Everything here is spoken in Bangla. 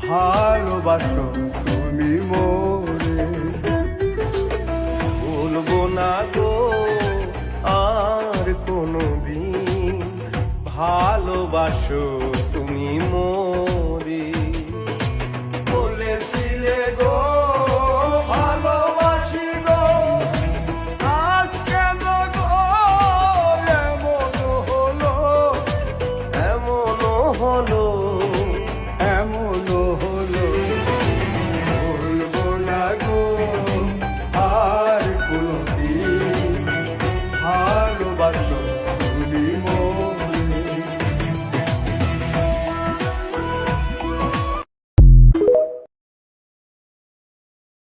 ভালোবাসো তুমি মোরে। ভুলবো না গো আর কোনোদিন, ভালোবাসো তুমি মোরে।